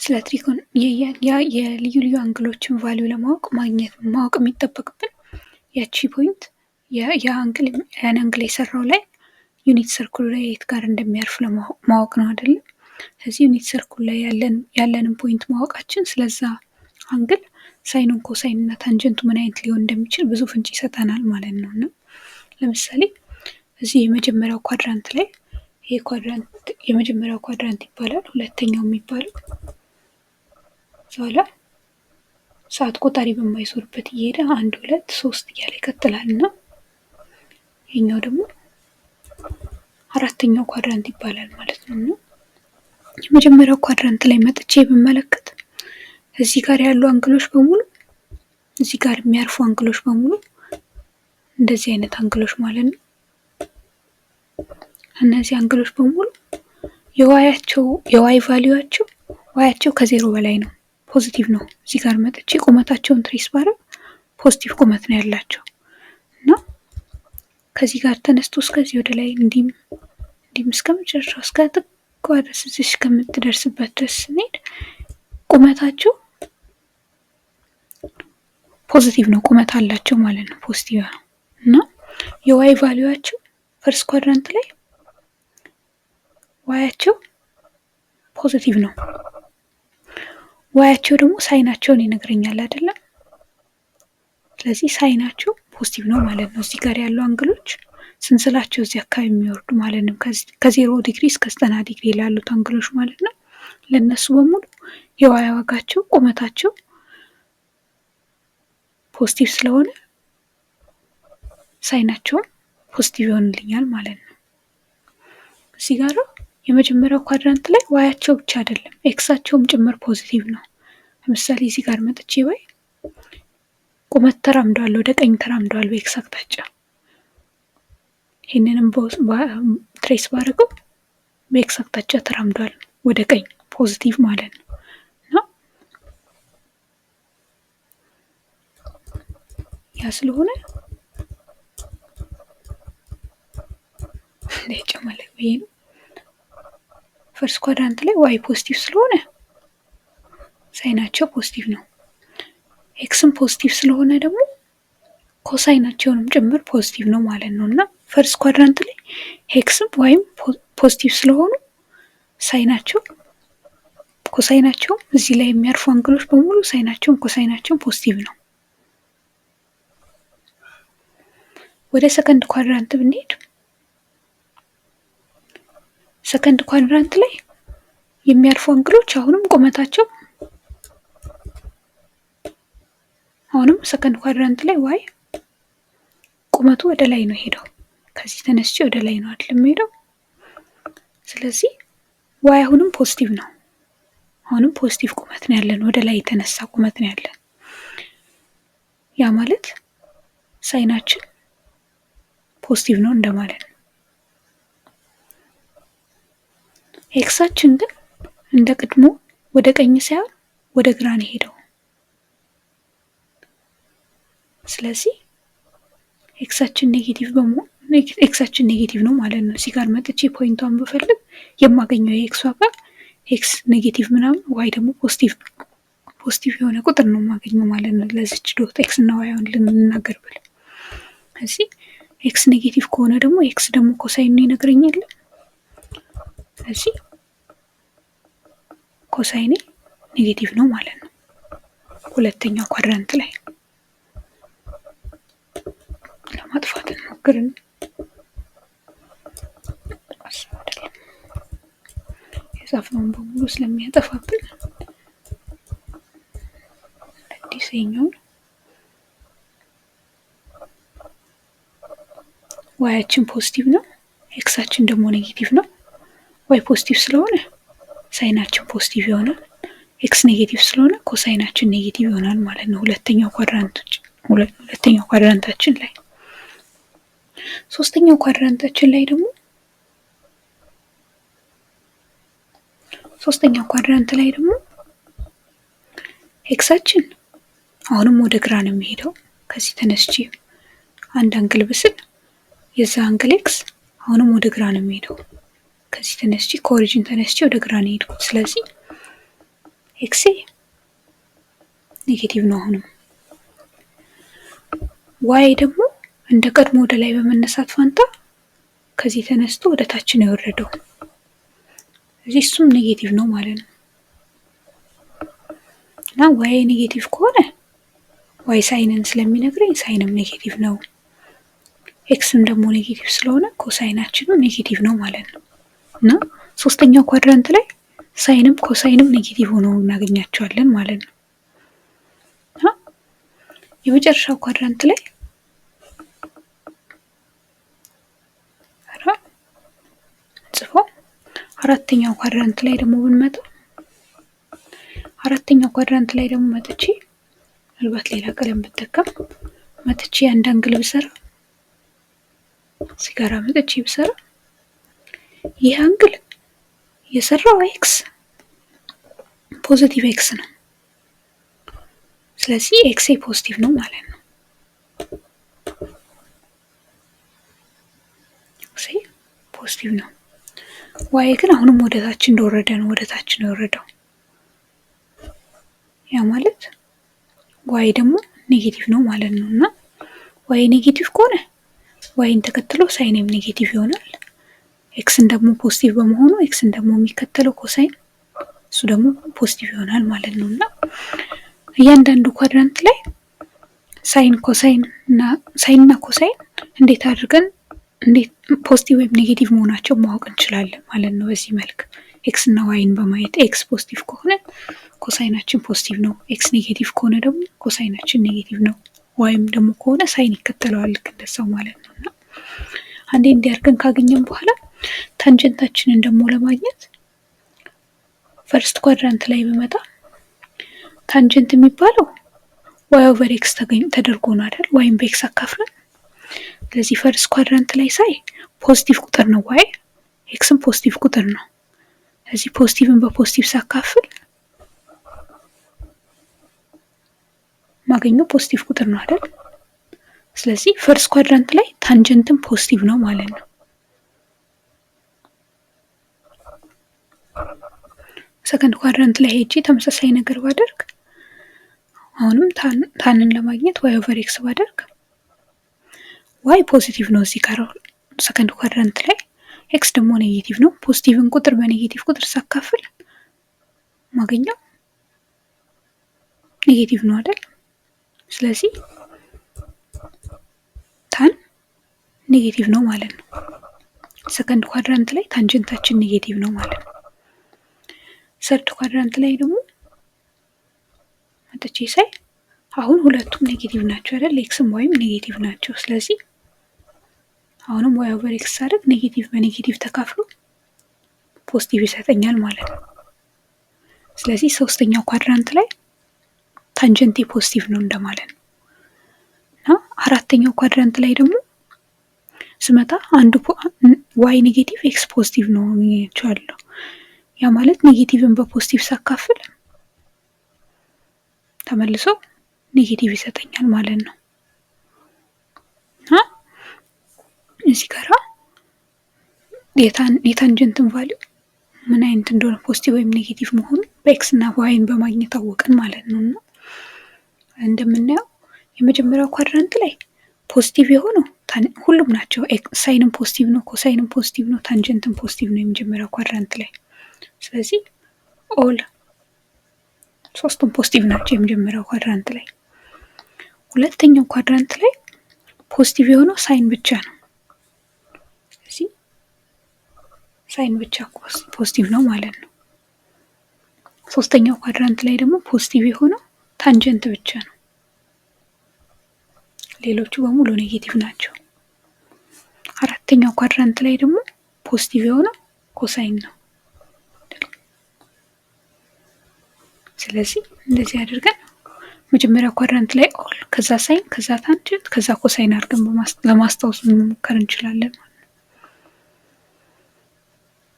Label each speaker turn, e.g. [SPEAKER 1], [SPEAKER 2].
[SPEAKER 1] ስለ ትሪጎን የልዩ ልዩ አንግሎችን ቫልዩ ለማወቅ ማወቅ የሚጠበቅብን ያቺ ፖይንት ያን አንግል የሰራው ላይ ዩኒት ሰርክሉ ላይ የት ጋር እንደሚያርፍ ማወቅ ነው አይደለም። ስለዚህ ዩኒት ሰርክሉ ላይ ያለንን ፖይንት ማወቃችን ስለዛ አንግል ሳይኑን ኮሳይን እና ታንጀንቱ ምን አይነት ሊሆን እንደሚችል ብዙ ፍንጭ ይሰጠናል ማለት ነው። እና ለምሳሌ እዚህ የመጀመሪያው ኳድራንት ላይ ይሄ ኳድራንት የመጀመሪያው ኳድራንት ይባላል። ሁለተኛው የሚባለው ኋላ ሰዓት ቆጣሪ በማይዞርበት እየሄደ 1 2 3 እያለ ይቀጥላል እና ይሄኛው ደግሞ አራተኛው ኳድራንት ይባላል ማለት ነው። እና የመጀመሪያው ኳድራንት ላይ መጥቼ ብመለከት እዚህ ጋር ያሉ አንግሎች በሙሉ እዚህ ጋር የሚያርፉ አንግሎች በሙሉ እንደዚህ አይነት አንግሎች ማለት ነው። እነዚህ አንግሎች በሙሉ የዋይ ቫልዩአቸው ከዜሮ በላይ ነው፣ ፖዚቲቭ ነው። እዚህ ጋር መጥቼ ቁመታቸውን ትሬስ ባረግ ፖዚቲቭ ቁመት ነው ያላቸው እና ከዚህ ጋር ተነስቶ እስከዚህ ወደ ላይ እንዲም እስከመጨረሻው እስከ ጥጓ ድረስ እዚህ እስከምትደርስበት ድረስ ስንሄድ ቁመታቸው ፖዚቲቭ ነው፣ ቁመት አላቸው ማለት ነው፣ ፖዚቲቭ ነው። እና የዋይ ቫልዩአቸው ፈርስት ኳድራንት ላይ ዋያቸው ፖዚቲቭ ነው። ዋያቸው ደግሞ ሳይናቸውን ይነግረኛል አይደለም። ስለዚህ ሳይናቸው ፖዚቲቭ ነው ማለት ነው። እዚህ ጋር ያሉ አንግሎች ስንስላቸው እዚህ አካባቢ የሚወርዱ ማለት ነው። ከ0 ዲግሪ እስከ 90 ዲግሪ ላሉት አንግሎች ማለት ነው። ለነሱ በሙሉ የዋይ ዋጋቸው ቁመታቸው ፖዚቲቭ ስለሆነ ሳይናቸውም ፖዚቲቭ ይሆንልኛል ማለት ነው። እዚህ ጋር የመጀመሪያው ኳድራንት ላይ ዋያቸው ብቻ አይደለም ኤክሳቸውም ጭምር ፖዚቲቭ ነው። ለምሳሌ እዚህ ጋር መጥቼ ባይ ቁመት ተራምዷል፣ ወደ ቀኝ ተራምዷል በኤክስ አቅጣጫ። ይህንንም ትሬስ ባደረገው በኤክስ አቅጣጫ ተራምዷል ወደ ቀኝ ፖዚቲቭ ማለት ነው። እና ያ ስለሆነ እንደጨመለክ ብዬ ነው። ፈርስት ኳድራንት ላይ ዋይ ፖዚቲቭ ስለሆነ ሳይናቸው ፖዚቲቭ ነው። ኤክስም ፖዚቲቭ ስለሆነ ደግሞ ኮሳይናቸውንም ጭምር ፖዚቲቭ ነው ማለት ነው። እና ፈርስት ኳድራንት ላይ ኤክስም ዋይም ፖዚቲቭ ስለሆኑ ሳይናቸው ኮሳይናቸውም እዚህ ላይ የሚያርፉ አንግሎች በሙሉ ሳይናቸውም ኮሳይናቸውም ፖዚቲቭ ነው። ወደ ሰከንድ ኳድራንት ብንሄድ ሰከንድ ኳድራንት ላይ የሚያርፉ አንግሎች አሁንም ቁመታቸው ሰከንድ ኳድራንት ላይ ዋይ ቁመቱ ወደ ላይ ነው ሄደው፣ ከዚህ ተነስቼ ወደ ላይ ነው አይደል ሄደው። ስለዚህ ዋይ አሁንም ፖዚቲቭ ነው። አሁንም ፖዚቲቭ ቁመት ነው ያለን፣ ወደ ላይ የተነሳ ቁመት ነው ያለን። ያ ማለት ሳይናችን ፖዚቲቭ ነው እንደማለት ነው። ኤክሳችን ግን እንደ ቅድሞ ወደ ቀኝ ሳይሆን ወደ ግራ ነው ሄደው። ስለዚህ ኤክሳችን ኔጌቲቭ ነው ማለት ነው። እዚህ ጋር መጥቼ ፖይንቷን ብፈልግ የማገኘው የኤክስ ዋጋ ኤክስ ኔጌቲቭ ምናምን ዋይ ደግሞ ፖዚቲቭ የሆነ ቁጥር ነው የማገኘው ማለት ነው። ለዚች ዶት ኤክስ እና ዋይ አሁን ልንናገር ብል እዚህ ኤክስ ኔጌቲቭ ከሆነ ደግሞ ኤክስ ደግሞ ኮሳይን ይነግረኛል። ስለዚህ ኮሳይን ኔጌቲቭ ነው ማለት ነው ሁለተኛው ኳድራንት ላይ። ለማጥፋት እንሞክርን የጻፍነውን በሙሉ ስለሚያጠፋብን አዲስኛውን ዋያችን ፖዚቲቭ ነው፣ ኤክሳችን ደግሞ ኔጌቲቭ ነው። ዋይ ፖዚቲቭ ስለሆነ ሳይናችን ፖዚቲቭ ይሆናል፣ ኤክስ ኔጌቲቭ ስለሆነ ኮሳይናችን ኔጌቲቭ ይሆናል ማለት ነው ሁለተኛው ኳድራንታችን ላይ። ሶስተኛው ኳድራንታችን ላይ ደግሞ ኤክሳችን አሁንም ወደ ግራ ነው የሚሄደው። ከዚህ ተነስቼ አንድ አንግል ብስል የዛ አንግል ኤክስ አሁንም ወደ ግራ ነው የሚሄደው። ከዚህ ተነስቼ ከኦሪጂን ተነስቼ ወደ ግራ ነው የሄድኩት። ስለዚህ ኤክሴ ኔጌቲቭ ነው አሁንም። ዋይ ደግሞ እንደ ቀድሞ ወደ ላይ በመነሳት ፋንታ ከዚህ ተነስቶ ወደ ታች ነው የወረደው። እዚህ እሱም ኔጌቲቭ ነው ማለት ነው። እና ዋይ ኔጌቲቭ ከሆነ ዋይ ሳይንን ስለሚነግረኝ ሳይንም ኔጌቲቭ ነው። ኤክስም ደግሞ ኔጌቲቭ ስለሆነ ኮሳይናችንም ኔጌቲቭ ነው ማለት ነው። እና ሶስተኛው ኳድራንት ላይ ሳይንም ኮሳይንም ኔጌቲቭ ሆነው እናገኛቸዋለን ማለት ነው። የመጨረሻው ኳድራንት ላይ ጽፎ አራተኛው ኳድራንት ላይ ደግሞ ብንመጣ አራተኛው ኳድራንት ላይ ደግሞ መጥቼ ምናልባት ሌላ ቀለም ብጠቀም መጥቼ አንድ አንግል ብሰራ ሲጋራ መጥቼ ብሰራ ይህ አንግል የሰራው ኤክስ ፖዚቲቭ ኤክስ ነው። ስለዚህ ኤክስ ፖዚቲቭ ነው ማለት ነው። ኤክስ ፖዚቲቭ ነው። ዋይ ግን አሁንም ወደ ታች እንደወረደ ነው፣ ወደ ታች ነው የወረደው። ያ ማለት ዋይ ደግሞ ኔጌቲቭ ነው ማለት ነው። እና ዋይ ኔጌቲቭ ከሆነ ዋይን ተከትሎ ሳይንም ኔጌቲቭ ይሆናል። ኤክስን ደግሞ ፖዚቲቭ በመሆኑ ኤክስን ደግሞ የሚከተለው ኮሳይን እሱ ደግሞ ፖዚቲቭ ይሆናል ማለት ነው። እና እያንዳንዱ ኳድራንት ላይ ሳይን እና ኮሳይን እንዴት አድርገን እንዴት ፖዚቲቭ ወይም ኔጌቲቭ መሆናቸው ማወቅ እንችላለን ማለት ነው። በዚህ መልክ ኤክስ እና ዋይን በማየት ኤክስ ፖዚቲቭ ከሆነ ኮሳይናችን ፖዚቲቭ ነው፣ ኤክስ ኔጌቲቭ ከሆነ ደግሞ ኮሳይናችን ኔጌቲቭ ነው። ዋይም ደግሞ ከሆነ ሳይን ይከተለዋል ልክ እንደዛው ማለት ነው። እና አንዴ እንዲያርገን ካገኘን በኋላ ታንጀንታችንን ደግሞ ለማግኘት ፈርስት ኳድራንት ላይ በመጣ ታንጀንት የሚባለው ዋይ ኦቨር ኤክስ ተደርጎ ነው አይደል? ዋይም በኤክስ አካፍለን። ስለዚህ ፈርስት ኳድራንት ላይ ሳይ ፖዚቲቭ ቁጥር ነው ዋይ፣ ኤክስም ፖዚቲቭ ቁጥር ነው። ስለዚህ ፖዚቲቭን በፖዚቲቭ ሳካፍል ማገኘው ፖዚቲቭ ቁጥር ነው አይደል? ስለዚህ ፈርስት ኳድራንት ላይ ታንጀንትም ፖዚቲቭ ነው ማለት ነው። ሰከንድ ኳድራንት ላይ ሄጄ ተመሳሳይ ነገር ባደርግ አሁንም ታንን ለማግኘት ዋይ ኦቨር ኤክስ ባደርግ ዋይ ፖዚቲቭ ነው እዚህ ጋር ሰከንድ ኳድራንት ላይ፣ ኤክስ ደግሞ ኔጌቲቭ ነው። ፖዚቲቭን ቁጥር በኔጌቲቭ ቁጥር ሳካፍል ማገኘው ኔጌቲቭ ነው አይደል? ስለዚህ ታን ኔጌቲቭ ነው ማለት ነው። ሰከንድ ኳድራንት ላይ ታንጀንታችን ኔጌቲቭ ነው ማለት ነው። ሰርድ ኳድራንት ላይ ደግሞ መጥቼ ሳይ አሁን ሁለቱም ኔጌቲቭ ናቸው አይደል? ኤክስም ዋይም ኔጌቲቭ ናቸው። ስለዚህ አሁንም ዋይ ኦቨር ኤክስ ሳደርግ ኔጌቲቭ በኔጌቲቭ ተካፍሎ ፖዚቲቭ ይሰጠኛል ማለት ነው። ስለዚህ ሶስተኛው ኳድራንት ላይ ታንጀንቴ ፖዚቲቭ ነው እንደማለት ነው። እና አራተኛው ኳድራንት ላይ ደግሞ ስመጣ አንዱ ዋይ ኔጌቲቭ ኤክስ ፖዚቲቭ ነው የሚያቻለው። ያ ማለት ኔጌቲቭን በፖዚቲቭ ሳካፍል ተመልሶ ኔጌቲቭ ይሰጠኛል ማለት ነው። እዚህ ጋር የታንጀንትን ቫልዩ ምን አይነት እንደሆነ ፖዚቲቭ ወይም ኔጌቲቭ መሆኑ በኤክስ እና በዋይን በማግኘት አወቅን ማለት ነው። እና እንደምናየው የመጀመሪያው ኳድራንት ላይ ፖዚቲቭ የሆነው ሁሉም ናቸው። ሳይንም ፖዚቲቭ ነው፣ ኮሳይንም ፖዚቲቭ ነው፣ ታንጀንትም ፖዚቲቭ ነው የመጀመሪያው ኳድራንት ላይ። ስለዚህ ኦል ሶስቱም ፖዚቲቭ ናቸው የመጀመሪያው ኳድራንት ላይ። ሁለተኛው ኳድራንት ላይ ፖዚቲቭ የሆነው ሳይን ብቻ ነው። ስለዚህ ሳይን ብቻ ፖዚቲቭ ነው ማለት ነው። ሶስተኛው ኳድራንት ላይ ደግሞ ፖዚቲቭ የሆነው ታንጀንት ብቻ ነው። ሌሎቹ በሙሉ ኔጌቲቭ ናቸው። አራተኛው ኳድራንት ላይ ደግሞ ፖዚቲቭ የሆነው ኮሳይን ነው። ስለዚህ እንደዚህ አድርገን መጀመሪያ ኳድራንት ላይ ኦል፣ ከዛ ሳይን፣ ከዛ ታንጀንት፣ ከዛ ኮሳይን አድርገን ለማስታወስ መሞከር እንችላለን።